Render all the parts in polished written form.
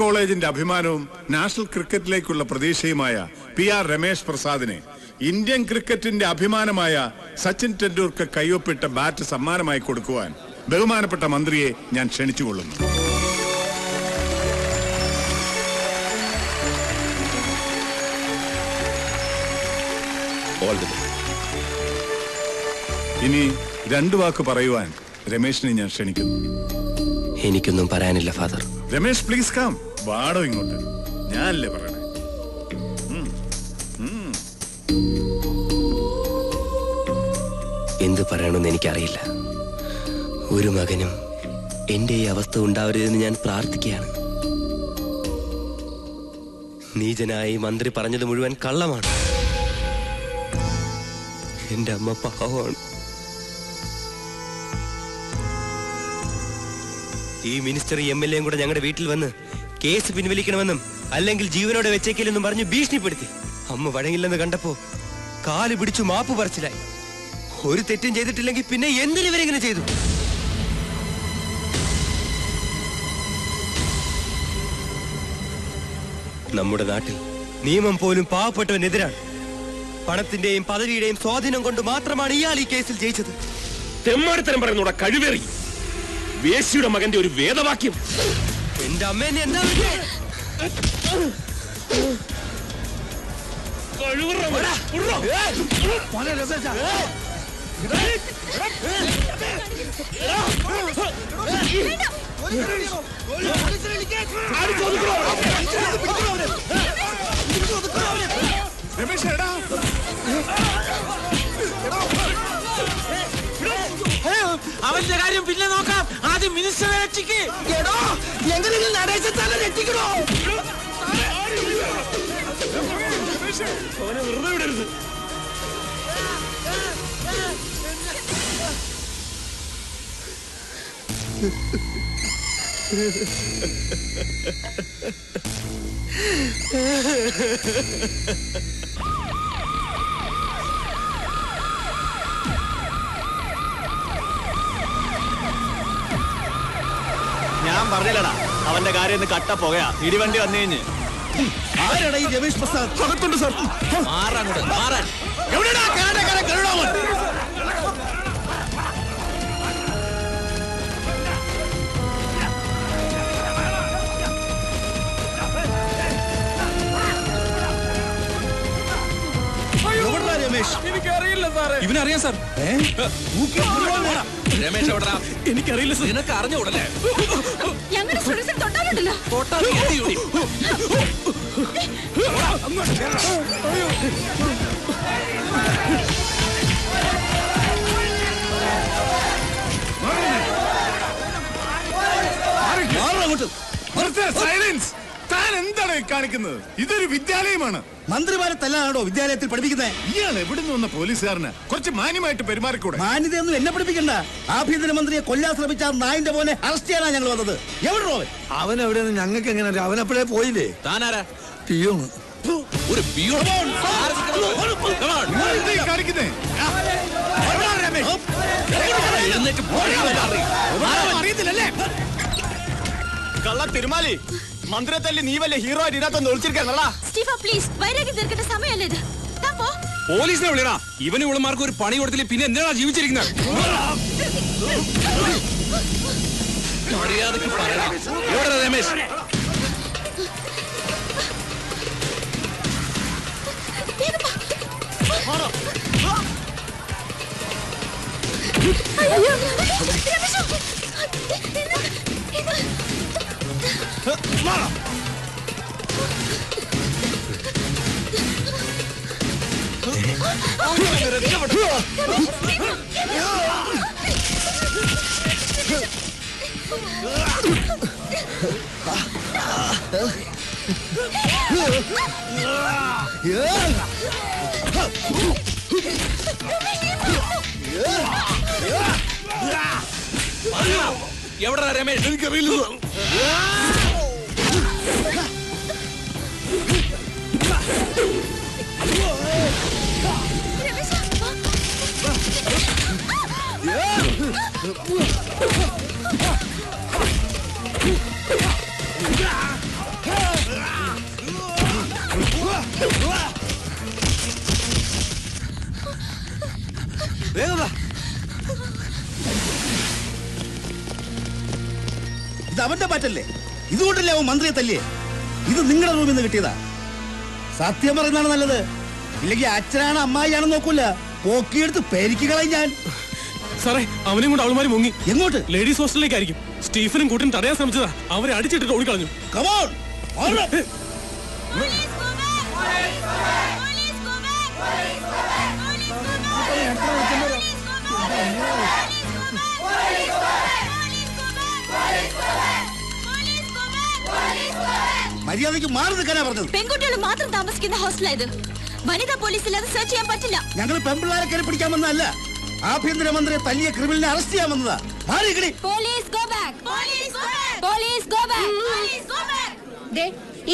കോളേജിന്റെ അഭിമാനവും national ക്രിക്കറ്റിലേക്കുള്ള പ്രതീക്ഷയുമായ PR Ramesh പ്രസാദിനെ Indian ക്രിക്കറ്റിന്റെ അഭിമാനമായ സച്ചിൻ ടെണ്ടുൽക്കർ കൈയൊപ്പിട്ട ബാറ്റ് സമ്മാനമായി കൊടുക്കുവാൻ ബഹുമാനപ്പെട്ട മന്ത്രിയെ ഞാൻ ക്ഷണിച്ചുകൊള്ളുന്നു. ഇനി 2 വാക്ക് പറയുവാൻ രമേശിനെ ഞാൻ ക്ഷണിക്കുന്നു. എനിക്കൊന്നും പറയാനില്ല ഫാദർ. Ramesh please come. വാടോ ഇങ്ങോട്ട്. ഞാനല്ലേ പറയണേ. എന്ത് പറയണമെന്ന് എനിക്കറിയില്ല. ഒരു മകനും എന്റെ ഈ അവസ്ഥ ഉണ്ടാവരുതെന്ന് ഞാൻ പ്രാർത്ഥിക്കുകയാണ്. നീചനായി മന്ത്രി പറഞ്ഞത് മുഴുവൻ കള്ളമാണ്. എന്റെ അമ്മ പാവമാണ്. ഈ മിനിസ്റ്റർ MLA കൂടെ ഞങ്ങളുടെ വീട്ടിൽ വന്ന് കേസ് പിൻവലിക്കണമെന്നും അല്ലെങ്കിൽ ജീവനോടെ വെച്ചേക്കില്ലെന്നും പറഞ്ഞ് ഭീഷണിപ്പെടുത്തി. അമ്മ വഴങ്ങില്ലെന്ന് കണ്ടപ്പോ കാല് പിടിച്ചു മാപ്പ് പറച്ചിലായി. ഒരു തെറ്റും ചെയ്തിട്ടില്ലെങ്കിൽ പിന്നെ എന്തിനു ഇവരെങ്ങനെ ചെയ്തു? നമ്മുടെ നാട്ടിൽ നിയമം പോലും പാവപ്പെട്ടവനെതിരാണ്. പണത്തിന്റെയും പദവിയുടെയും സ്വാധീനം കൊണ്ട് മാത്രമാണ് ഇയാൾ ഈ കേസിൽ ജയിച്ചത്. തെമ്മാടിത്തരം പറയുന്നൂടെ കഴിവേറി. വേശിയുടെ മകന്റെ ഒരു വേദവാക്യം. എന്റെ അമ്മേനെ എന്താ അവന്റെ കാര്യം പിന്നെ നോക്കാം. ആദ്യം മിനിസ്റ്ററെ രക്ഷിക്ക്. എങ്ങനെയെങ്കിലും നടേശത്താലെ രക്ഷിക്കണോ? അവനെ വെറുതെ വിടരുത്. ഞാൻ പറഞ്ഞില്ലടാ അവന്റെ കാര്യം കട്ട പോകയാ. ഇടിവണ്ടി വന്നു കഴിഞ്ഞ്. ആരാണ് ഈ രമേശ് പ്രസാദ്? അകത്തുണ്ട് സാർ. മാറാൻ എവിടെയാ കരുടാമൻ? എനിക്കറിയില്ല സാറേ. ഇവനറിയാം സാർ. രമേശ് എവിടാ? എനിക്കറിയില്ല സാർ. നിനക്ക് അറിഞ്ഞൂടല്ലേ? ഞങ്ങളുടെ സ്റ്റുഡൻസിന് തൊട്ടാലുണ്ടല്ലോ. സൈലൻസ്. താൻ എന്താണ് കാണിക്കുന്നത്? ഇതൊരു വിദ്യാലയമാണ്. മന്ത്രിമാരെ തല്ലാനാണോ വിദ്യാലയത്തിൽ പഠിപ്പിക്കുന്നത്? ഇയാൾ എവിടുന്ന് വന്ന പോലീസുകാരന് കുറച്ച് മാന്യമായിട്ട് പെരുമാറിക്കൂടെ? മാന്യതയൊന്നും എന്നെ പഠിപ്പിക്കണ്ട. ആഭ്യന്തരമന്ത്രിയെ കൊല്ലാൻ ശ്രമിച്ച നായിന്റെ മോനെ അറസ്റ്റ് ചെയ്യാനാണ് ഞങ്ങൾ വന്നത്. എവിടെയോ അവൻ എവിടെയെന്ന് ഞങ്ങൾക്ക് എങ്ങനെ അറിയാം? അവനപ്പോഴേ പോയില്ലേ? താനാരാ? പിയോണ്. ഒരു പിയോൺ കാണിക്കുന്നേ. അറിയത്തില്ലല്ലേ? കള്ള തിരുമാലി മന്ത്രിയെ തല്ലി നീ വല്ല ഹീറോ ആയിട്ട് ഇതിനകത്തൊന്ന് ഒളിച്ചിരിക്കാന്നല്ല. സ്റ്റീഫ പ്ലീസ്, വൈരാഗ്യം തീർക്കേണ്ട സമയമല്ലേ ഇത്. പോലീസിനെ വിളിയടാ. ഇവന് ഇവളുമാർക്ക് ഒരു പണി കൊടുത്തില്ല പിന്നെ എന്തിനാ ജീവിച്ചിരിക്കുന്നത്? മര്യാദക്ക് പറയണം. എവിടെ രമേശ്? എവിടെ രമേശ്? എനിക്കറിയില്ല. അവന്റെ പാറ്റല്ലേ? ഇതുകൊണ്ടല്ലേ അവൻ മന്ത്രിയെ തല്ലിയേ? ഇത് നിങ്ങളുടെ റൂമിൽ നിന്ന് കിട്ടിയതാ. സത്യം പറയുന്നതാണ് നല്ലത്. ഇല്ലെങ്കിൽ അച്ഛനാണ് അമ്മായിയാണെന്ന് നോക്കൂല, പോക്കിയെടുത്ത് പെരിക്കുകളായി ഞാൻ. സാറേ, അവനെയും കൊണ്ട് അവളുമാര് മുങ്ങി. എങ്ങോട്ട്? ലേഡീസ് ഹോസ്റ്റലിലേക്കായിരിക്കും. സ്റ്റീഫനും കൂട്ടും തടയാൻ ശ്രമിച്ചതാ. അവരെ അടിച്ചിട്ടിട്ട് ഓടിക്കളഞ്ഞു. കമോൺ, മര്യാദയ്ക്ക് മാറി നിൽക്കാനാ പറഞ്ഞത്. പെൺകുട്ടികൾ മാത്രം താമസിക്കുന്ന ഹോസ്റ്റലായത്. വനിതാ പോലീസ് ഇല്ലാതെ സെർച്ച് ചെയ്യാൻ പറ്റില്ല. ഞങ്ങൾ പെൺപിള്ളാരെ കയറി പിടിക്കാൻ വന്നതല്ല. ആഭ്യന്തരമന്ത്രിയെ തല്ലിയ ക്രിമിനലിനെ അറസ്റ്റ് ചെയ്യാൻ വന്നതാ.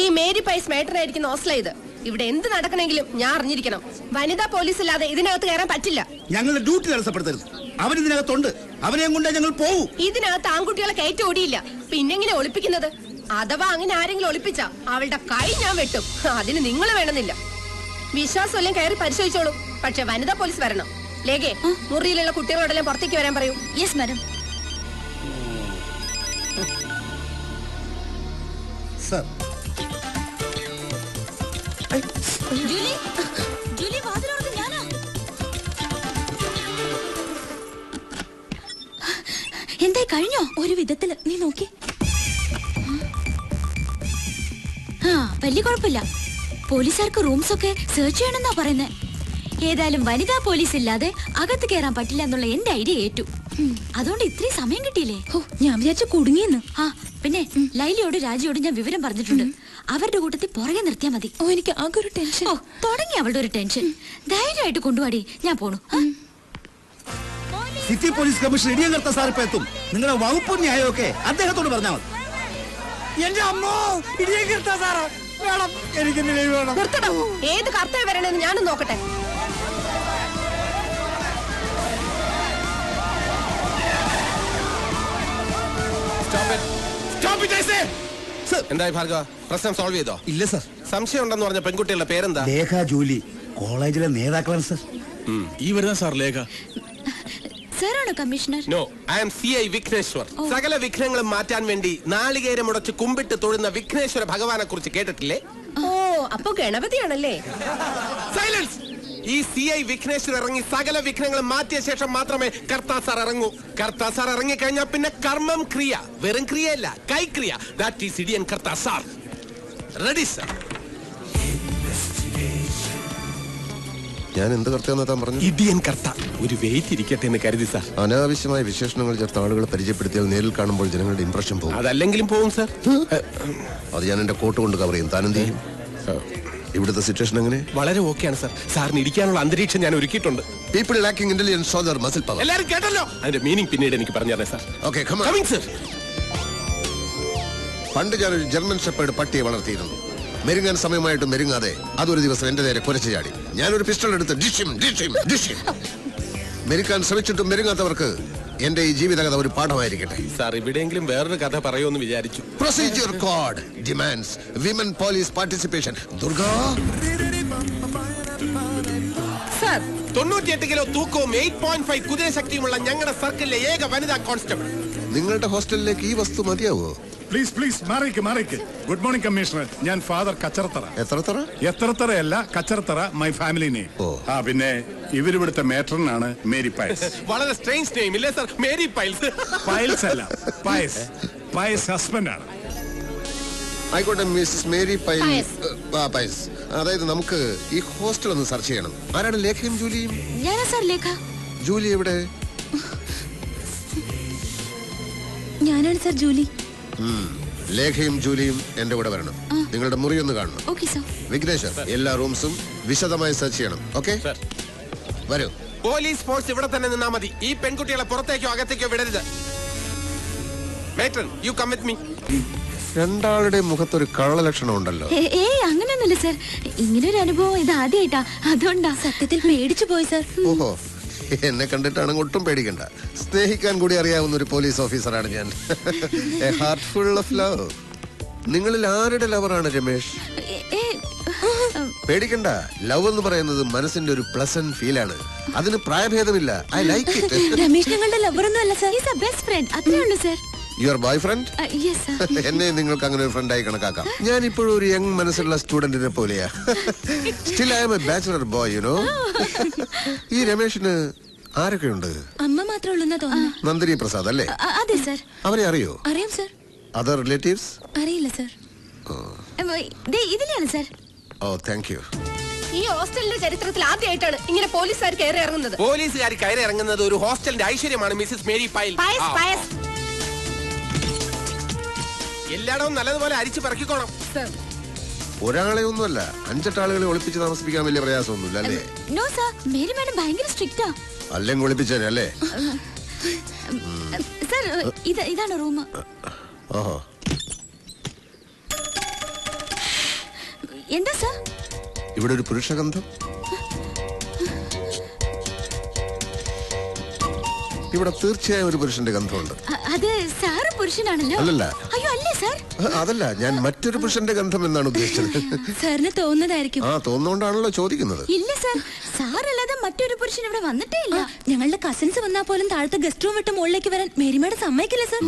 ഈ മേരി പൈസ് മേട്ടറായിരിക്കുന്ന ഹോസ്റ്റലാ ഇത്. ഇവിടെ എന്ത് നടക്കണമെങ്കിലും ഞാൻ അറിഞ്ഞിരിക്കണം. വനിതാ പോലീസ് ഇല്ലാതെ ഇതിനകത്ത് കയറാൻ പറ്റില്ല. ഞങ്ങളുടെ ഡ്യൂട്ടി തടസ്സപ്പെടുത്തരുത്. അവൻ ഇതിനകത്തുണ്ട്. അവനെയും കൊണ്ടേ ഞങ്ങൾ പോവും. ഇതിനകത്ത് ആൺകുട്ടികളെ കയറ്റി ഓടിയില്ല. പിന്നെങ്ങനെ ഒളിപ്പിക്കുന്നത്? അഥവാ അങ്ങനെ ആരെങ്കിലും ഒളിപ്പിച്ച അവളുടെ കൈ ഞാൻ വെട്ടും. അതിന് നിങ്ങൾ വേണമെന്നില്ല. വിശ്വാസമെല്ലാം കയറി പരിശോധിച്ചോളൂ. പക്ഷെ വനിതാ പോലീസ് വരണം. ലേഖേ, മുറിയിലുള്ള കുട്ടികളോടെല്ലാം പുറത്തേക്ക് വരാൻ പറയൂ. Yes madam. സർ, ജൂലി വാതിലോട് ഞാനാ. എന്തായി കഴിഞ്ഞോ? ഒരു വിധത്തില്. നീ നോക്കി. വലിയ കുഴപ്പമില്ല. പോലീസുകാർക്ക് റൂംസ് ഒക്കെ സെർച്ച് ചെയ്യണമെന്നാ പറയുന്നേ. ഏതായാലും വനിതാ പോലീസ് ഇല്ലാതെ അകത്ത് കയറാൻ പറ്റില്ല എന്നുള്ള എന്റെ ഐഡിയ ഏറ്റു. അതുകൊണ്ട് ഇത്രയും സമയം കിട്ടിയില്ലേ? ഞാൻ വിചാരിച്ചു കുടുങ്ങിയെന്ന്. ആ പിന്നെ ലൈലിയോട് രാജിയോട് ഞാൻ വിവരം പറഞ്ഞിട്ടുണ്ട്. അവരുടെ കൂട്ടത്തിൽ പുറകെ നിർത്തിയാ മതി. ഓ, എനിക്ക് ആകെ ഒരു ടെൻഷൻ. ഓ, തുടങ്ങി അവളുടെ ഒരു ടെൻഷൻ. ധൈര്യമായിട്ട് കൊണ്ടുപോടി, ഞാൻ പോണു. സിറ്റി പോലീസ് കമ്മീഷണർ ഇടിയങ്കർത്ത സാർ ഇപ്പൊ എത്തും. നിങ്ങളുടെ വകുപ്പും ന്യായമൊക്കെ അദ്ദേഹത്തോട് പറഞ്ഞാൽ മതി. എന്റെ അമ്മോ, ഇടിയങ്കർത്ത സാറ് വേണം. എനിക്ക് വേണം. നിർത്തടോ. ഏത് കർത്തവ്യം വരണമെന്ന് ഞാനും നോക്കട്ടെ. എന്തായി ഭാർഗവ, പ്രശ്നം സോൾവ് ചെയ്തോ? ഇല്ല സർ. സംശയം ഉണ്ടെന്ന് പറഞ്ഞ പെൺകുട്ടികളുടെ പേരെന്താ? ലേഖ, ജൂലി. കോളേജിലെ നേതാക്കളാണ് സർ. ഈ വരുന്ന സാർ ലേഖ. സാറാണോ commissioner? No, I am CI Vigneshwar. സകല വിഘ്നങ്ങളും മാറ്റാൻ വേണ്ടി നാളികേരം ഉടച്ച് കുമ്പിട്ട് തൊഴുന്ന വിഘ്നേശ്വര ഭഗവാനെ കുറിച്ച് കേട്ടിട്ടില്ലേ? ഓ, അപ്പൊ ഗണപതിയാണല്ലേ? സൈലൻസ്. ഈ CI വിഘ്നേശ്വർ ഇറങ്ങി സകല വിഘ്നങ്ങളും മാറ്റിയ ശേഷം മാത്രമേ കർത്താ സാർ ഇറങ്ങൂ. കർത്താ സാർ ഇറങ്ങി കഴിഞ്ഞാൽ പിന്നെ കർമ്മം ക്രിയ. വെറും ക്രിയയല്ല, കൈക്രിയ. ദാറ്റ് ഈസ് ഇടിയൻ കർത്താ സാർ. Ready sir? ഞാൻ എന്ത് കർത്താന്ന് താൻ പറഞ്ഞു? ഇടിയൻ കർത്ത. ഒരു വെയിറ്റ് ഇരിക്കട്ടെ എന്ന് കരുതി സാർ. അനാവശ്യമായ വിശേഷണങ്ങൾ ചേർത്ത ആളുകളെ പരിചയപ്പെടുത്തിയാൽ നേരിൽ കാണുമ്പോൾ ജനങ്ങളുടെ ഇംപ്രഷൻ പോകും. അതല്ലെങ്കിലും പോകും സാർ. അത് ഞാൻ എന്റെ കോട്ട് കൊണ്ട് കവർ ചെയ്യും. താനെന്ത് ചെയ്യും? ഇവിടുത്തെ സിറ്റുവേഷൻ എങ്ങനെ? വളരെ ഓക്കെയാണ് സാർ. സാറിന് ഇരിക്കാനുള്ള അന്തരീക്ഷം ഞാൻ ഒരുക്കിയിട്ടുണ്ട്. People lacking intelligence or muscle power. എല്ലാവരും കേട്ടല്ലോ? അതിന്റെ മീനിങ് പിന്നീട് എനിക്ക് പറഞ്ഞു തരണേ സാർ. Okay, coming sir. പണ്ട് ഞാനൊരു ജർമ്മൻ ഷെപ്പേർഡ് പട്ടിയെ വളർത്തിയിരുന്നു. മെരുങ്ങാൻ സമയമായിട്ട് മെരുങ്ങാതെ അതൊരു ദിവസം എന്റെ നേരെ കുരച്ചു ചാടി. ഞാനൊരു പിസ്റ്റൾ എടുത്ത് ഡിഷിം ഡിഷിം ഡിഷിം. മെരുക്കാൻ ശ്രമിച്ചിട്ടും മെരുങ്ങാത്തവർക്ക് എന്റെ ഈ ജീവിതകഥ ഒരു പാഠമായിരിക്കട്ടെ. സാർ, ഇവിടെയെങ്കിലും വേറൊരു കഥ പറയുമെന്ന് വിചാരിച്ചു. Procedure code demands women police participation. Durga, 98 kilo തൂക്കവും 8.5 കുതിരശക്തിയുമുള്ള ഞങ്ങളുടെ സർക്കിളിലെ ഏക വനിതാ കോൺസ്റ്റബിൾ. നിങ്ങളുടെ ഹോസ്റ്റലിലേക്ക് ഈ വസ്തു മതിയാവോ? പ്ലീസ് പ്ലീസ് മാറിക്ക്. Good morning commissioner. ഞാൻ ഫാദർ കച്ചറത്തറ. എത്രത്തറയല്ല, കച്ചറത്തറ മൈ ഫാമിലി നെയിം. ആ പിന്നെ ഇവരിവിടുത്തെ മേട്രനാണ് മേരി പയസ്. വളരെ സ്ട്രേഞ്ച് നെയിം ഇല്ലേ സാർ? Mary piles. പയൽസ് അല്ല, പയസ്. പയസ് ഹസ്ബൻഡ് ആണ്. ആയിക്കോട്ടെ, മിസ്സസ് മേരി പയസ്. അതായത് നമുക്ക് ഈ ഹോസ്റ്റൽ ഒന്ന് സെർച്ച് ചെയ്യണം. ആരാണ് ലേഖയും ജൂലിയും? ഞാനാ സാർ ലേഖ. ജൂലി എവിടെ? ഞാനാണ് സാർ ജൂലി. ലേഖയും ജൂലിയും എന്റെ കൂടെ വരണം. നിങ്ങളുടെ മുറി ഒന്ന് കാണണം. Okay sir. വിഘ്നേശ്വർ, എല്ലാ റൂംസും വിശദമായി സെർച്ച് ചെയ്യണം. ഓക്കെ, വരൂ. പോലീസ് ഫോഴ്സ് ഇവിടെ തന്നെ നിന്നാ മതി. ഈ പെൺകുട്ടികളെ പുറത്തേക്കോ അകത്തേക്കോ വിടരുത്. Matron, you come with me. രണ്ടാളുടെ മുഖത്തൊരു കള്ള ലക്ഷണം ഉണ്ടല്ലോ. അങ്ങനെയൊന്നുമില്ല സാർ. ഇങ്ങനൊരു അനുഭവം ഇത് ആദ്യമായിട്ടാ. അതുകൊണ്ടാ സത്യത്തിൽ പേടിച്ചു പോയി സാർ. ഓഹോ, എന്നെ കണ്ടിട്ടാണെങ്കിൽ ഒട്ടും പേടിക്കണ്ട. സ്നേഹിക്കാൻ കൂടി അറിയാവുന്ന ഒരു പോലീസ് ഓഫീസറാണ് ഞാൻ. A heart full of love. നിങ്ങളിൽ ആരുടെ ലവറാണ് രമേശ്? പേടിക്കണ്ട. ലവ് എന്ന് പറയുന്നത് മനസ്സിന്റെ ഒരു പ്ലസന്റ് ഫീലാണ്. അതിന് പ്രായഭേദമില്ല. I like it. രമേശ് ഞങ്ങളുടെ ലവർ ഒന്നും അല്ല sir. Is a best friend. അത്രേ ഉള്ളൂ സാർ. Your boy friend? എന്നെ നിങ്ങൾക്ക് അങ്ങനെ ഒരു ഫ്രണ്ടായി കണക്കാക്കാം. ഞാൻ ഇപ്പോഴും ഒരു യങ് മനസ്സുള്ള സ്റ്റുഡന്റിനെ പോലെയാ. Still I am a bachelor boy, you know. ഈ രമേഷിന് ആരൊക്കെയുണ്ട്? അമ്മ മാത്രമേ ഉള്ളൂ തോന്നുന്നു. നന്ദിനി പ്രസാദ് അല്ലേ? അതെ സർ. അവരെ അറിയോ? അറിയാം സർ. Other relatives? അറിയില്ല സർ. ഇതിലാണ് സർ. Oh thank you. ഈ ഹോസ്റ്റലിന്റെ ചരിത്രത്തിൽ ആദ്യമായിട്ടാണ് ഇങ്ങനെ പോലീസുകാർ കയറി ഇറങ്ങുന്നത്. പോലീസുകാർ കയറി ഇറങ്ങുന്നത് ഒരു ഹോസ്റ്റലിന്റെ ഐശ്വര്യമാണ് മിസ്സിസ് മേരി പൈൽ. എല്ലായിടവും നല്ലതുപോലെ അരിച്ചു പറക്കിക്കോണം. ഒരാളെ ഒന്നുമല്ല, 5-8 ആളുകളെ ഒളിപ്പിച്ച് താമസിപ്പിക്കാൻ വലിയ പ്രയാസമൊന്നുമില്ല അല്ലേ? നോ സർ, മേരി മാഡം ഭയങ്കര സ്ട്രിക്റ്റാ. അല്ലെങ്കിൽ ഒളിപ്പിച്ചേനെ അല്ലേ? സർ ഇതാണ് റൂം. ഓഹോ. എന്താ സർ? ഇവിടെ ഒരു പുരുഷഗന്ധം. ഇവിടെ തീർച്ചയായും ഒരു പുരുഷന്റെ ഗന്ധമുണ്ട്. അത് സാറ് പുരുഷനാണല്ലോ. അല്ലല്ല. അയ്യോ അല്ലേ സർ? അതല്ല, ഞാൻ മറ്റൊരു പുരുഷന്റെ ഗന്ധം എന്നാണ് ഉദ്ദേശിച്ചത്. സാറിന് തോന്നുന്നതായിരിക്കും. തോന്നുകൊണ്ടാണല്ലോ ചോദിക്കുന്നത്. ഇല്ല സർ, സാറല്ലാതെ മറ്റൊരു പുരുഷൻ ഇവിടെ വന്നിട്ടേ ഇല്ല. ഞങ്ങളുടെ കസിൻസ് വന്നാൽ പോലും താഴത്തെ ഗസ്റ്റ് റൂം വിട്ട് മുകളിലേക്ക് വരാൻ മേരിമാഡ് സമ്മതിക്കില്ല സർ.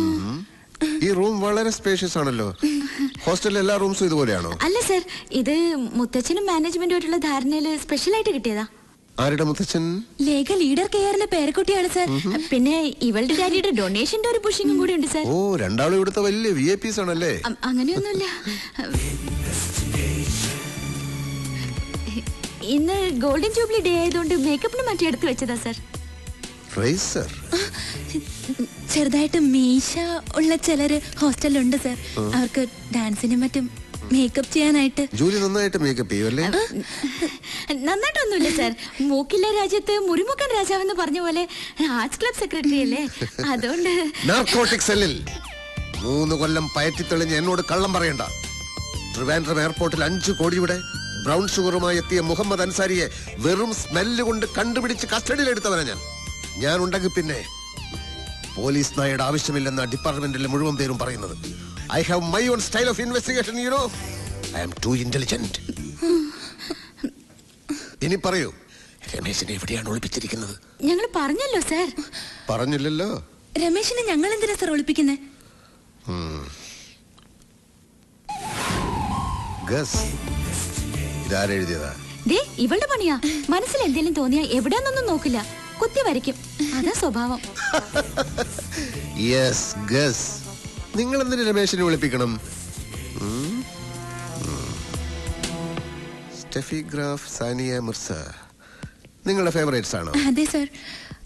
ഈ റൂം വളരെ സ്പേഷ്യസ് ആണല്ലോ. ഹോസ്റ്റലിലെ എല്ലാ റൂംസും ഇതുപോലെയാണോ? അല്ല സർ, ഇത് മുത്തച്ഛനും മാനേജ്മെന്റുമായിട്ടുള്ള ധാരണയില് സ്പെഷ്യൽ ആയിട്ട് കിട്ടിയതാ. ആരുടെ മുത്തച്ഛൻ? ലേഖ ലീഡർ കെയറിന്റെ പേരക്കുട്ടിയാണ് സർ. പിന്നെ ഇവളുടെ ഡാഡിയുടെ ഡൊണേഷന്റെ ഒരു പുഷിങ്ങും കൂടി ഉണ്ട് സർ. ഓ, രണ്ടാളും ഇവിടുത്തെ വലിയ വിഐപീസ് ആണല്ലേ? അങ്ങനെയൊന്നുമില്ല. ഇന്ന് ഗോൾഡൻ ജൂബിലി ഡേ ആയതുകൊണ്ട് മേക്കപ്പിന് മറ്റേ എടുത്ത് വെച്ചതാ സർ. ചെറുതായിട്ട് മീശ ഉള്ള ചിലര് ഹോസ്റ്റലിലുണ്ട് സർ. അവർക്ക് ഡാൻസിനും മറ്റും മേക്കപ്പ് ചെയ്യാനായിട്ട്. ജൂലി നന്നായിട്ട് മേക്കപ്പ് ചെയ്യുമല്ലേ? നന്നായിട്ടൊന്നുമില്ല സർ. മൂക്കിലെ രാജ്യത്ത് മുറിമുക്കൻ രാജാവെന്ന് പറഞ്ഞ പോലെ ആർട്സ് ക്ലബ് സെക്രട്ടറി അല്ലേ, അതുകൊണ്ട്. നാർക്കോട്ടിക് സെല്ലിൽ 3 കൊല്ലം പയറ്റിത്തെളിഞ്ഞ് എന്നോട് കള്ളം പറയണ്ട. ട്രിവാൻഡ്രം എയർപോർട്ടിൽ 5 കോടിയുടെ ബ്രൗൺ ഷുഗറുമായി എത്തിയ മുഹമ്മദ് അൻസാരിയെ വെറും സ്മെല്ല് കൊണ്ട് കണ്ടുപിടിച്ച് കസ്റ്റഡിയിലെടുത്തവനാ ഞാൻ ഉണ്ടെങ്കിൽ പിന്നെ പോലീസ് നായയുടെ ആവശ്യമില്ലെന്ന ഡിപ്പാർട്ട്മെന്റിലെ മുഴുവൻ പേരും പറയുന്നത്. I have my own style of investigation, you know. I am too intelligent. ഇനി പറയൂ, രമേശിനെ എവിടെയാണ് ഒളിപ്പിച്ചിരിക്കുന്നത്? ഞങ്ങൾ പറഞ്ഞല്ലോ സർ. പറഞ്ഞില്ലല്ലോ. രമേശിനെ ഞങ്ങൾ എന്തിനാ സർ ഒളിപ്പിക്കുന്നത്? ഗസ്. ഇതാരെഴുതിയതാ? ഇവളുടെ പണിയാ. മനസ്സിൽ എന്തെങ്കിലും തോന്നിയാ എവിടെയാന്നൊന്നും നോക്കില്ല, കുത്തി വരയ്ക്കും. അതാ സ്വഭാവം. Yes, guess. നിങ്ങൾ എന്തിനു രമേശിനെ വിളിപ്പിക്കണം? സ്റ്റെഫി ഗ്രാഫ്, സാനിയ മിർസ നിങ്ങളുടെ ഫേവറേറ്റ്സ് ആണോ? അതെ സർ.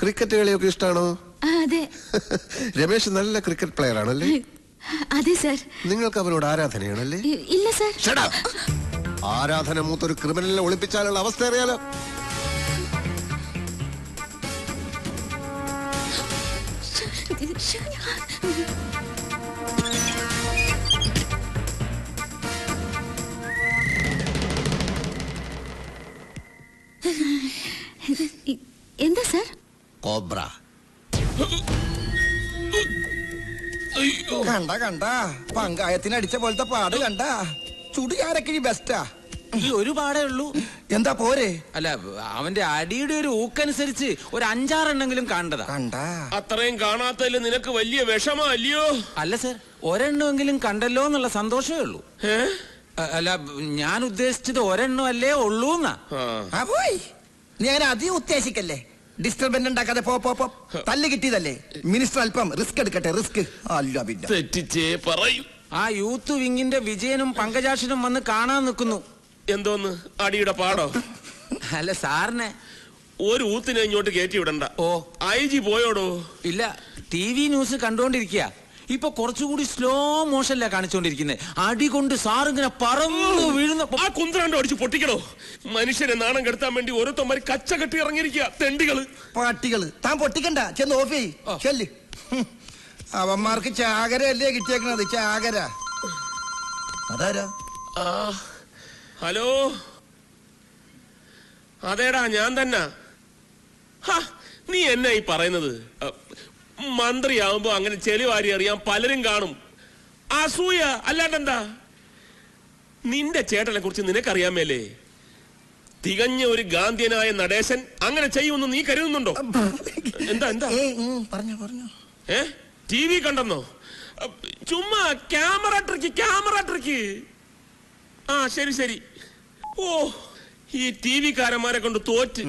ക്രിക്കറ്റ് കളിയൊക്കെ ഇഷ്ടമാണോ? അതെ. രമേശ് നല്ല ക്രിക്കറ്റ് പ്ലെയർ ആണല്ലേ? അതെ സർ. നിങ്ങൾക്ക് അവരോട് ആരാധനയാണല്ലേ? ഇല്ല സർ. ആരാധന മൂത്തൊരു ക്രിമിനലിനെ ഒളിപ്പിച്ചാലുള്ള അവസ്ഥ അറിയാലോ. എന്താ സർ? കോബ്ര. കണ്ട പങ്കായത്തിന് അടിച്ച പോലത്തെ പാട് കണ്ട. ചുടുകാരൊക്കെ ബെസ്റ്റാ. ഈ ഒരു പാടേ ഉള്ളൂ. എന്താ പോരെ? അല്ല, അവന്റെ അടിയുടെ ഒരു ഊക്കനുസരിച്ച് ഒരു 5-6 എണ്ണെങ്കിലും കാണണ്ടതാ. കണ്ടാ അത്രയും കാണാത്തതിൽ നിനക്ക് വലിയ വിഷമല്ലയോ? അല്ല സർ, ഒരെണ്ണമെങ്കിലും കണ്ടല്ലോ എന്നുള്ള സന്തോഷമേ ഉള്ളൂ. അല്ല, ഞാൻ ഉദ്ദേശിച്ചത് ഒരെണ്ണം അല്ലേ ഉള്ളൂ എന്നാ. പോയി നീ അങ്ങനെ അധികം ഉദ്ദേശിക്കല്ലേ. ഡിസ്റ്റർബൻസ് ഉണ്ടാക്കാതെ പോ. തല്ല് കിട്ടിയതല്ലേ. മിനിസ്റ്റർ അല്പം റിസ്ക് എടുക്കട്ടെ. റിസ്ക് അല്ല പിന്നെ തെറ്റിച്ചേ പറയൂ. ആ യൂത്ത് വിങ്ങിന്റെ വിജയനും പങ്കജാക്ഷനും വന്ന് കാണാൻ നിൽക്കുന്നു. എന്തോന്ന് അടിയുടെ പാടോ? അല്ല സാറിനെ ഒരു ഊത്തിനെ ഇങ്ങോട്ട് കയറ്റി വിടണ്ട. IG പോയോടോ? ഇല്ല, TV ന്യൂസ് കണ്ടോണ്ടിരിക്കുക. ഇപ്പൊ കുറച്ചുകൂടി സ്ലോ മോഷനിലാ കാണിച്ചോണ്ടിരിക്കുന്നത്. അടി കൊണ്ട് സാറിങ്ങനെ പറന്നു വീഴുന്ന. ആ കുന്ത്രണ്ടോ അടിച്ച് പൊട്ടിക്കണോ? മനുഷ്യനെ നാണം കെടുത്താൻ വേണ്ടി ഓരോരുത്തന്മാര് കച്ച കെട്ടി ഇറങ്ങിയിരിക്കുക. തെണ്ടികള്, പാട്ടികള്. താൻ പൊട്ടിക്കണ്ട, ചെന്ന് ഓഫ് ചെയ്യ്. ചെല്ല്. അവന്മാർക്ക് ചാകരയല്ലേ കിട്ടിയേക്കണത്, ചാകര. അതാരാ? ഹലോ, അതേടാ ഞാൻ തന്നെ. നീ എന്നാ ഈ പറയുന്നത്? മന്ത്രിയാവുമ്പോ അങ്ങനെ ചെളിവാരി അറിയാൻ പലരും കാണും. അസൂയ അല്ലാണ്ടെന്താ? നിന്റെ ചേട്ടനെ കുറിച്ച് നിനക്കറിയാമേലേ? തികഞ്ഞ ഒരു ഗാന്ധിയനായ നടേശൻ അങ്ങനെ ചെയ്യുമെന്ന് നീ കരുതുന്നുണ്ടോ? എന്താ പറഞ്ഞു TV കണ്ടെന്നോ? ചുമ്മാ ക്യാമറ ട്രിക്ക്. ആ ശരി. ഓ ഈ ടി വിക്കാരന്മാരെ കൊണ്ട് തോറ്റ്.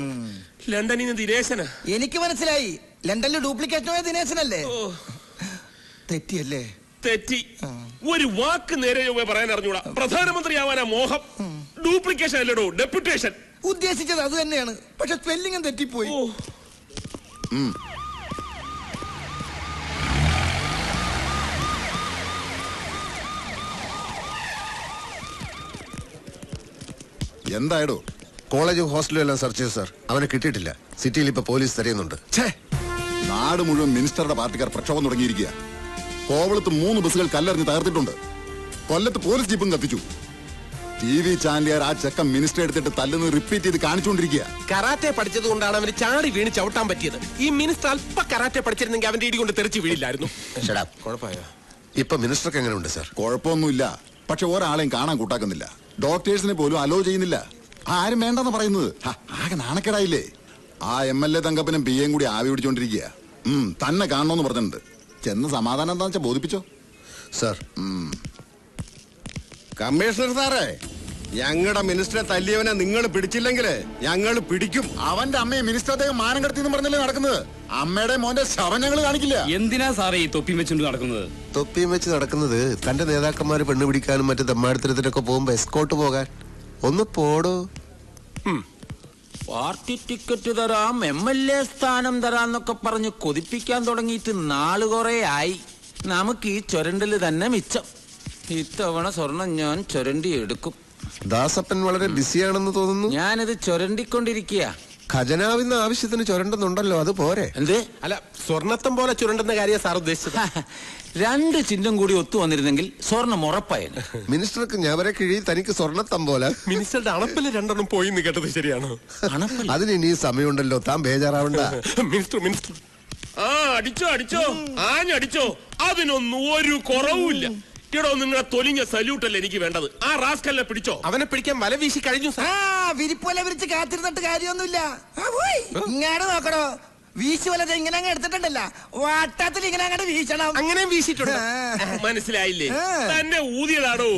ലണ്ടനിൽ നിന്ന് ദിനേശനാ. എനിക്ക് മനസ്സിലായി, ലണ്ടനിൽ ഡ്യൂപ്ലിക്കേറ്റ് പോയ ദിനേശനല്ലേ? തെറ്റിയല്ലേ? തെറ്റി. ഒരു വാക്ക് നേരെ പറയാൻ അറിഞ്ഞൂടാ. പ്രധാനമന്ത്രിയാവാനാ മോഹം. ഡ്യൂപ്ലിക്കേഷൻ അല്ലടോ, ഡെപ്യൂട്ടേഷൻ. ഉദ്ദേശിച്ചത് അത് തന്നെയാണ്, പക്ഷെ സ്പെല്ലിംഗും തെറ്റിപ്പോയി. എന്തായടോ? കോളേജും ഹോസ്റ്റലും എല്ലാം സെർച്ച് ചെയ്തു സാർ. അവനെ കിട്ടിയിട്ടില്ല. സിറ്റിയിൽ ഇപ്പൊ പോലീസ് തിരയുന്നുണ്ട്. നാട് മുഴുവൻ മിനിസ്റ്ററുടെ പാർട്ടിക്കാർ പ്രക്ഷോഭം തുടങ്ങിയിരിക്കുക. കോവളത്ത് 3 ബസ്സുകൾ കല്ലെറിഞ്ഞ് തകർത്തിട്ടുണ്ട്. കൊല്ലത്ത് പോലീസ് ജീപ്പും കത്തിച്ചു. TV ചാനലുകാർ ആ ചെക്കൻ മിനിസ്റ്റർ എടുത്തിട്ട് തല്ലുന്നത് റിപ്പീറ്റ് ചെയ്ത് കാണിച്ചുകൊണ്ടിരിക്കുക. കരാറ്റെ പഠിച്ചത് കൊണ്ടാണ് അവന് ചാടി വീണ് ചവിട്ടാൻ പറ്റിയത്. ഈ മിനിസ്റ്റർ അല്പ കരാറ്റെ പഠിച്ചിരുന്നെങ്കിൽ അവന്റെ ഇടി കൊണ്ട് തെറിച്ച് വീഴില്ലായിരുന്നു. കുഴപ്പമായോ? ഇപ്പൊ മിനിസ്റ്റർക്ക് എങ്ങനെയുണ്ട് സാർ? കുഴപ്പമൊന്നുമില്ല, പക്ഷെ ഒരാളെയും കാണാൻ കൂട്ടാക്കുന്നില്ല. ഡോക്ടേഴ്സിനെ പോലും അലോ ചെയ്യുന്നില്ല. ആരും വേണ്ടെന്ന് പറയുന്നത്. ആകെ നാണക്കേടായില്ലേ? ആ MLA തങ്കപ്പനും PA കൂടി ആവി പിടിച്ചോണ്ടിരിക്കുക. തന്നെ കാണണമെന്ന് പറഞ്ഞിട്ടുണ്ട്. ചെന്ന് സമാധാനം എന്താ വെച്ചാൽ ബോധിപ്പിച്ചോ സാർ. കമ്മീഷണർ സാറേ, ഞങ്ങളുടെ മിനിസ്റ്ററെ തല്ലിയവനെ നിങ്ങൾ പിടിച്ചില്ലെങ്കിൽ ഞങ്ങൾ പിടിക്കും. അവന്റെ അമ്മയെ മിനിസ്റ്റർ മാനം കടത്തിന്ന് പറഞ്ഞല്ലേ നടക്കുന്നത്. അമ്മയുടെ മോന്റെ ശവം ഞങ്ങൾ കാണിക്കില്ല. എന്തിനാ സാറേ ഈ തൊപ്പിയും വെച്ചുകൊണ്ട് നടക്കുന്നത്? തൊപ്പിയും വെച്ച് നടക്കുന്നത് തന്റെ നേതാക്കന്മാര് പെണ്ണ് പിടിക്കാനും മറ്റു തെമ്മാടിത്തരത്തിനൊക്കെ പോകുമ്പോ എസ്കോട്ട് പോകാൻ. ഒന്ന് പോടോ. പാർട്ടി ടിക്കറ്റ് തരാം, MLA സ്ഥാനം തരാന്നൊക്കെ പറഞ്ഞ് കൊതിപ്പിക്കാൻ തുടങ്ങിയിട്ട് നാള് കുറെ ആയി. നമുക്ക് ഈ ചുരണ്ടല് തന്നെ മിച്ചം. ഇത്തവണ സ്വർണം ഞാൻ ചുരണ്ടി എടുക്കും. ദാസപ്പൻ വളരെ ബിസിയാണെന്ന് തോന്നുന്നു. ഞാനിത് ചുരണ്ടിക്കൊണ്ടിരിക്കുക. ഖജനാവിന്ന് ആവശ്യത്തിന് ചുരണ്ടുന്നുണ്ടല്ലോ, അത് പോരെ? എന്ത്? അല്ല, സ്വർണത്തം പോലെ ചുരണ്ടെന്ന കാര്യം സാർ ഉദ്ദേശിച്ചത്. 2 ചിഹ്നം കൂടി ഒത്തു വന്നിരുന്നെങ്കിൽ സ്വർണം ഉറപ്പായിരുന്നു. മിനിസ്റ്റർക്ക് ഞവരെ കിഴി, തനിക്ക് സ്വർണ്ണത്തം പോലെ. മിനിസ്റ്ററുടെ അണപ്പില് 2 പോയിന്ന് കേട്ടത് ശരിയാണോ? അതിന് ഇനി സമയമുണ്ടല്ലോ, താൻ ബേജാറാവണ്ട. മിനിസ്റ്റർ അടിച്ചോ ആഞ്ഞടിച്ചോ, അതിനൊന്നും ഒരു കുറവുമില്ല. എടോ, നിങ്ങളെ തൊലിഞ്ഞ സല്യൂട്ട് അല്ലേ എനിക്ക് വേണ്ടത്. ആ റാസ്കലിനെ പിടിച്ചോ. അവനെ പിടിക്കാൻ വല വീശി കഴിഞ്ഞു. വിരിപ്പോലെ വിരിച്ച് കാത്തിരുന്നിട്ട് കാര്യമൊന്നുമില്ല. ഇങ്ങാട് നോക്കണോ, വീശി വലത് ഇങ്ങനെ അങ്ങ് എടുത്തിട്ടുണ്ടല്ല, വട്ടത്തിൽ ഇങ്ങനെ അങ്ങോട്ട് വീശണം. അങ്ങനെ വീശിട്ടുണ്ട്. മനസ്സിലായില്ലേ? തന്നെ ഊതിയതാടോ.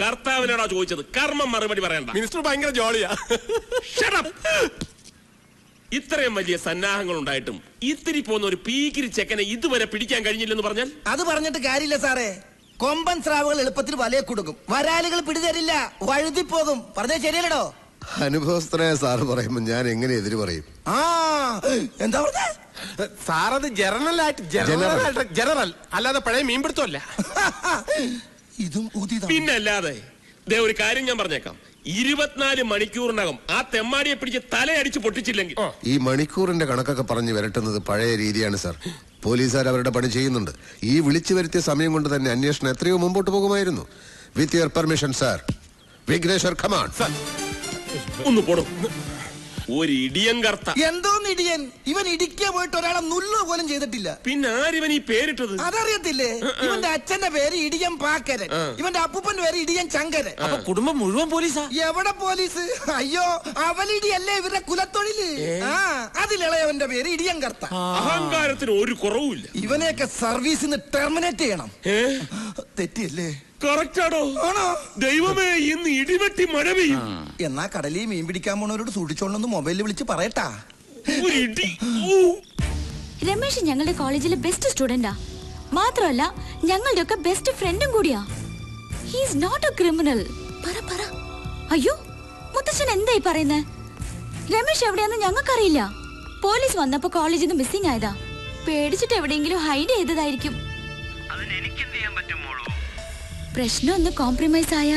കർത്താവിനാണോ ചോദിച്ചത്? കർമ്മം മറുപടി പറയണ്ട. മിനിസ്റ്റർ ഭയങ്കര ജോളിയാ. ഇത്രയും വലിയ സന്നാഹങ്ങൾ ഉണ്ടായിട്ടും ഇത്തിരി പോകുന്ന ഒരു പീക്കിരി ചെക്കനെ ഇതുവരെ പിടിക്കാൻ കഴിഞ്ഞില്ലെന്ന് പറഞ്ഞാൽ അത് പറഞ്ഞിട്ട് കാര്യമില്ല സാറേ. കൊമ്പൻ സ്രാവുകൾ എളുപ്പത്തിൽ വലയെ കൊടുക്കും, വരാലുകൾ പിടിതരില്ല, വഴുതി പോകും. പറഞ്ഞ ശരിയല്ലടോ? അനുഭവസ്ഥനായ സാറ് പറയുമ്പോ ഞാൻ എങ്ങനെ എതിര് പറയും? എന്താ പറഞ്ഞ സാറത് ജനറൽ അല്ലാതെ പഴയ മീൻപിടുത്തമല്ല. ഇതും പിന്നല്ലാതെ. ഒരു കാര്യം ഞാൻ പറഞ്ഞേക്കാം, 24 മണിക്കൂറിനകം ആ തെമ്മാടിയെ പിടിച്ച് തലയടിച്ച് പൊട്ടിച്ചില്ലെങ്കിൽ. ഈ മണിക്കൂറിന്റെ കണക്കൊക്കെ പറഞ്ഞു വരട്ടുന്നത് പഴയ രീതിയാണ് സാർ. പോലീസുകാർ അവരുടെ പണി ചെയ്യുന്നുണ്ട്. ഈ വിളിച്ചു വരുത്തിയ സമയം കൊണ്ട് തന്നെ അന്വേഷണം എത്രയോ മുമ്പോട്ട് പോകുമായിരുന്നു. With your permission sir. Vigneshwar, come on. ഒന്ന് പോടും. ഒരു ഇടിയൻ കർത്ത. എന്തോന്ന് ഇടിയൻ? ഇവൻ ഇടിക്കാൻ പോയിട്ട് ഒരാളെ നുള്ളു പോലും ചെയ്തിട്ടില്ല. പിന്നെ ആരിവൻ ഈ പേരിട്ടത്? അതറിയത്തില്ലേ? ഇവന്റെ അച്ഛന്റെ പേര് ഇടിയൻ പാക്കരൻ, ഇവന്റെ അപ്പൂപ്പന്റെ പേര് ഇടിയൻ ചങ്കരൻ. അപ്പൊ കുടുംബം മുഴുവൻ പോലീസാ? എവിടെ പോലീസ്? അയ്യോ, അവലിടിയല്ലേ ഇവരുടെ കുലത്തൊഴില്. അതിലിളയവന്റെ പേര് ഇടിയൻ കർത്ത. അഹങ്കാരത്തിന് ഒരു കുറവുമില്ല. ഇവനെയൊക്കെ സർവീസിന്ന് ടെർമിനേറ്റ് ചെയ്യണം. തെറ്റിയല്ലേ? കറക്റ്റാണോ? ദൈവമേ, ഇന്ന് ഇടിവെട്ടി മഴ പെയ്യും. എന്നാ കടലിൽ മീൻ പിടിക്കാൻ പോണവരോട് സൂക്ഷിച്ചോളന്ന് മൊബൈലിൽ വിളിച്ച് പറയട്ടാ. രമേശ് ഞങ്ങളുടെ കോളേജിലെ ബെസ്റ്റ് സ്റ്റുഡന്റാ. മാത്രമല്ല ഞങ്ങളുടെ ഒക്കെ ബെസ്റ്റ് ഫ്രണ്ടും കൂടിയാ. He's not a criminal. പറ. അയ്യോ, മുത്തച്ഛൻ എന്തായി പറയുന്നേ? രമേശ് എവിടെയാന്ന് ഞങ്ങൾക്കറിയില്ല. പോലീസ് വന്നപ്പോ കോളേജിൽ നിന്ന് മിസ്സിംഗ് ആയതാ. പേടിച്ചിട്ട് എവിടെയെങ്കിലും ഹൈഡ് ചെയ്തതായിരിക്കും. പ്രശ്നം ഒന്ന് കോംപ്രമൈസ് ആയ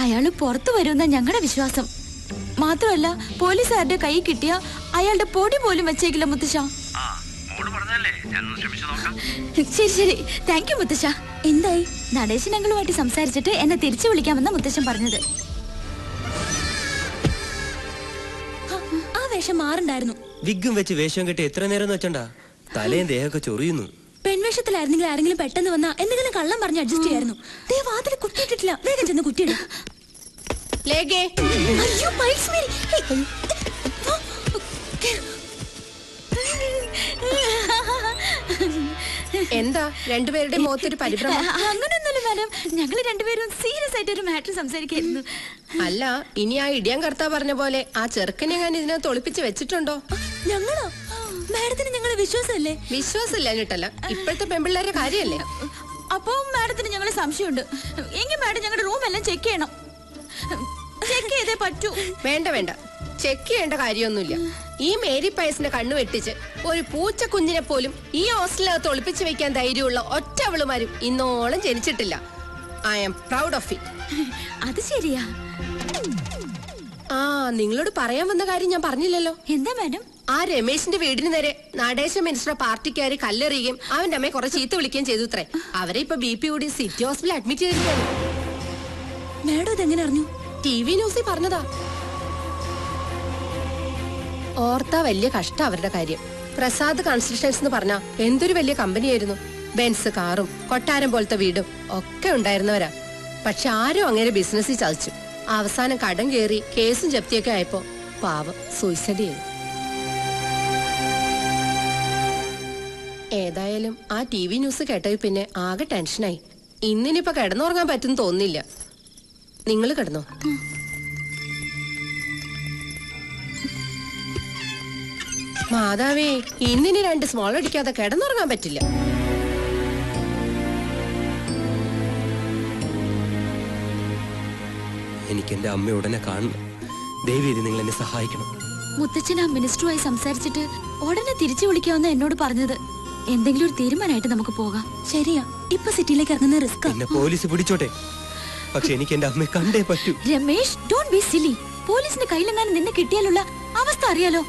അയാള് പുറത്തു വരുമെന്ന ഞങ്ങളുടെ വിശ്വാസം. മാത്രമല്ല പോലീസുകാരുടെ കൈ കിട്ടിയ അയാളുടെ പൊടി പോലും വെച്ചേക്കില്ല മുത്തശ്ശ. ശരി, താങ്ക് യു മുത്തശ്ശ. എന്തായി? നടേശൻ അങ്കിളുമായിട്ട് സംസാരിച്ചിട്ട് എന്നെ തിരിച്ചു വിളിക്കാമെന്ന മുത്തശ്ശൻ പറഞ്ഞത്. ആ വേഷം മാറുണ്ടായിരുന്നു. വിഗും വെച്ച് വേഷം കെട്ടി എത്ര നേരം വെച്ചണ്ടാ? തലയും ദേഹമൊക്കെ ചൊറിയുന്നു. പെൺവേഷത്തിലായിരുന്നെങ്കിൽ ആരെങ്കിലും പെട്ടെന്ന് വന്നാ എന്തെങ്കിലും കള്ളം പറഞ്ഞ് അഡ്ജസ്റ്റ് ചെയ്യായിരുന്നു. വാതിൽ കുത്തിയിട്ടിട്ടില്ല. വേഗം ചെന്ന് കുത്തിയിടും. എന്താ രണ്ടുപേരുടെ മുഖത്തൊരു പരിഭ്രമം? അങ്ങനൊന്നുമില്ല മാഡം, ഞങ്ങള് രണ്ടുപേരും സീരിയസ് ആയിട്ട് ഒരു മാറ്റർ സംസാരിക്കായിരുന്നു. അല്ല, ഇനി ആ ഇടിയാൻ കർത്താ പറഞ്ഞ പോലെ ആ ചെറുക്കനെ ഞാൻ ഇതിനകത്ത് ഒളിപ്പിച്ച് വെച്ചിട്ടുണ്ടോ? ഞങ്ങളോ? മാഡത്തിന് ഞങ്ങളെ വിശ്വാസമല്ലേ? വിശ്വാസമില്ല എന്നിട്ടല്ല, ഇപ്പോഴത്തെ പെമ്പിള്ളേരുടെ കാര്യല്ലേ. അപ്പൊ മാഡത്തിന് ഞങ്ങളെ സംശയമുണ്ട്. എങ്കിൽ മാഡം ഞങ്ങളുടെ റൂം എല്ലാം ചെക്ക് ചെയ്യണം. ചെക്ക് ചെയ്തേ പറ്റൂ. വേണ്ട വേണ്ട, ചെക്ക് ചെയ്യേണ്ട കാര്യമൊന്നുമില്ല. ഈ മേരി പയസിന്റെ കണ്ണു വെട്ടിച്ച് ഒരു പൂച്ച കുഞ്ഞിനെ പോലും ഈ ഹോസ്റ്റലിനകത്ത് ഒളിപ്പിച്ചു വെക്കാൻ ധൈര്യമുള്ള ഒറ്റ അവളുമാരും ഇന്നോളം ജനിച്ചിട്ടില്ല. I am proud of it. അത് ശരിയാ. ആ, നിങ്ങളോട് പറയാൻ വന്ന കാര്യം ഞാൻ പറഞ്ഞില്ലല്ലോ. എന്താ മാഡം? ആ രമേശിന്റെ വീടിന് നേരെ നടേശ മിനിസ്റ്റർ പാർട്ടിക്കാര് കല്ലെറിയുകയും അവന്റെ അമ്മയെ കുറെ ചീത്ത വിളിക്കുകയും ചെയ്തു അത്രേ. അവരെ ഇപ്പൊ BP കൂടി സിറ്റി ഹോസ്പിറ്റലിൽ അഡ്മിറ്റ് ചെയ്തിരിക്കുകയാണ്. മാഡം ഇതെങ്ങനെ അറിഞ്ഞു? TV ന്യൂസിൽ പറഞ്ഞതാ. ഓർത്താ വലിയ കഷ്ടം അവരുടെ കാര്യം. പ്രസാദ് കൺസ്ട്രക്ഷൻസ് എന്ന് പറഞ്ഞാ എന്തൊരു വലിയ കമ്പനിയായിരുന്നു. ബെൻസ് കാറും കൊട്ടാരം പോലത്തെ വീടും ഒക്കെ ഉണ്ടായിരുന്നവരാ. പക്ഷെ ആരും അങ്ങനെ ബിസിനസ്സിൽ ചതിച്ചു. അവസാനം കടം കയറി കേസും ജപ്തിയൊക്കെ ആയപ്പോ പാവം സൂയിസൈഡ് ചെയ്തു. ഏതായാലും ആ TV ന്യൂസ് കേട്ടത് പിന്നെ ആകെ ടെൻഷനായി. ഇന്നിനിപ്പോ കിടന്നുറങ്ങാൻ പറ്റും തോന്നില്ല. നിങ്ങൾ കിടന്നോ? മാതാവേ, ഇന്നിനി 2 സ്മോൾ അടിക്കാതെ കിടന്നുറങ്ങാൻ പറ്റില്ല. എനിക്ക് എന്റെ അമ്മ ഉടനെ കാണണം. ദയവേദി നിങ്ങൾ എന്നെ സഹായിക്കണം. മുത്തച്ഛൻ ആ മിനിസ്റ്ററുമായി സംസാരിച്ചിട്ട് ഉടനെ തിരിച്ചു വിളിക്കാമെന്ന് എന്നോട് പറഞ്ഞത്. എന്തെങ്കിലും ഒരു തീരുമാനമായിട്ട് നമുക്ക് പോകാം. ശരിയാ, ഇപ്പൊ സിറ്റിയിലേക്ക് ഇറങ്ങുന്ന റിസ്ക്. എന്നെ പോലീസ് പിടിച്ചോട്ടെ, പക്ഷെ എനിക്ക് എന്റെ അമ്മയെ കണ്ടേ പറ്റൂ. രമേഷ്, ഡോണ്ട് ബി സിലി. പോലീസിന്റെ കയ്യിലെങ്ങാനും നിന്നെ കിട്ടിയാലുള്ള അവസ്ഥ അറിയാലോ.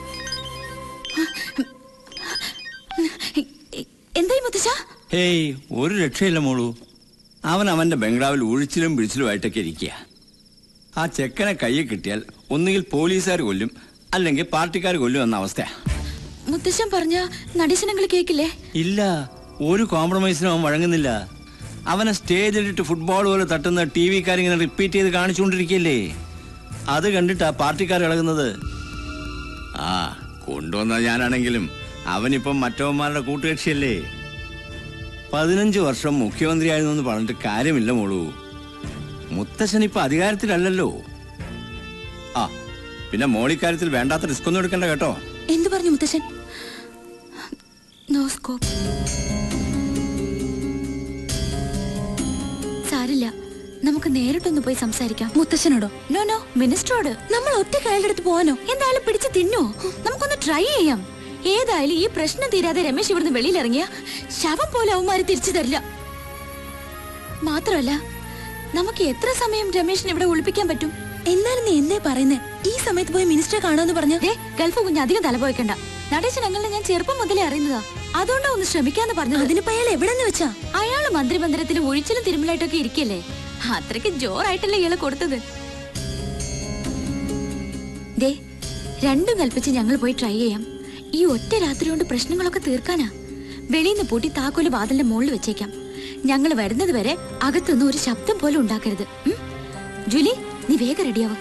എന്തായി മുത്തച്ഛ? ഹേയ്, ഒരു രക്ഷയില്ല മോളൂ. അവൻ അവന്റെ ബംഗ്ലാവിൽ ഒഴിച്ചിലും പിടിച്ചിലുമായിട്ടൊക്കെ ഇരിക്കുക. ആ ചെക്കനെ കയ്യിൽ കിട്ടിയാൽ ഒന്നുകിൽ പോലീസുകാർ കൊല്ലും, അല്ലെങ്കിൽ പാർട്ടിക്കാർ കൊല്ലും എന്ന അവസ്ഥയാ. മുത്തച്ഛൻ പറഞ്ഞ നടീശനങ്ങൾ കേക്കില്ലേ? ഇല്ല, ഒരു കോംപ്രമൈസിനും അവൻ വഴങ്ങുന്നില്ല. അവനെ സ്റ്റേജിലിട്ട് ഫുട്ബോൾ പോലെ തട്ടുന്ന TV-കാരിങ്ങനെ റിപ്പീറ്റ് ചെയ്ത് കാണിച്ചുകൊണ്ടിരിക്കുകയല്ലേ. അത് കണ്ടിട്ടാ പാർട്ടിക്കാർ ഇളകുന്നത്. ആ, കൊണ്ടുവന്ന ഞാനാണെങ്കിലും അവനിപ്പം മറ്റവന്മാരുടെ കൂട്ടുകക്ഷിയല്ലേ. 15 വർഷം മുഖ്യമന്ത്രിയായിരുന്നു എന്ന് പറഞ്ഞിട്ട് കാര്യമില്ല മോളൂ. മുത്തശ്ശൻ ഇപ്പൊ അധികാരത്തിലല്ലല്ലോ. ആ, പിന്നെ മോളിക്കാര്യത്തിൽ വേണ്ടാത്ത റിസ്ക് ഒന്നും എടുക്കണ്ട കേട്ടോ. എന്തു പറഞ്ഞു മുത്തശ്ശൻ? No scope. സാരില്ല, നമുക്ക് നേരിട്ടൊന്ന് പോയി സംസാരിക്കാം. മുത്തശ്ശനോടോ? നോ നോ, മിനിസ്റ്ററോട്. നമ്മൾ ഒറ്റ കയ്യിലെടുത്ത് പോവാനോ? എന്തായാലും പിടിച്ച് തിന്നോ? നമുക്കൊന്ന് ട്രൈ ചെയ്യാം. ഏതായാലും ഈ പ്രശ്നം തീരാതെ രമേശ് ഇവിടുന്ന് വെളിയിലിറങ്ങിയ ശവം പോലെ അവന്മാര് തിരിച്ചു തരില്ല. മാത്രമല്ല, നമുക്ക് എത്ര സമയം രമേശിനെ ഇവിടെ ഒളിപ്പിക്കാൻ പറ്റും? എന്നാലും നീ എന്തേ പറയുന്നേ? ഈ സമയത്ത് പോയി മിനിസ്റ്ററെ കാണുമെന്ന് പറഞ്ഞു. ഗൾഫ് കുഞ്ഞ് അധികം തലപോയിക്കണ്ട. നടേശൻ അങ്ങളെ ഞാൻ ചെറുപ്പം മുതലേ അറിയുന്നതാ. അതുകൊണ്ടാ ഒന്ന് ശ്രമിക്കാന്ന് പറഞ്ഞത്. അതിനിപ്പോ അയാൾ എവിടെന്ന് വെച്ചാ? അയാള് മന്ത്രിമന്ദിരത്തിലും ഒഴിച്ചിലും തിരുമലായിട്ടൊക്കെ ഇരിക്കല്ലേ. അത്രയ്ക്ക് ജോറായിട്ടല്ലേ ഇയാളെ കൊടുത്തത്. ദേ, രണ്ടും കൽപ്പിച്ച് ഞങ്ങൾ പോയി ട്രൈ ചെയ്യാം. ഈ ഒറ്റ രാത്രി കൊണ്ട് പ്രശ്നങ്ങളൊക്കെ തീർക്കാനാ. വെളിയിന്ന് പൂട്ടി താക്കോല് വാതിലിന്റെ മുകളിൽ വെച്ചേക്കാം. ഞങ്ങൾ വരുന്നത് വരെ അകത്തൊന്നും ഒരു ശബ്ദം പോലും ഉണ്ടാക്കരുത്. ജൂലി, നീ വേഗം റെഡിയാവും.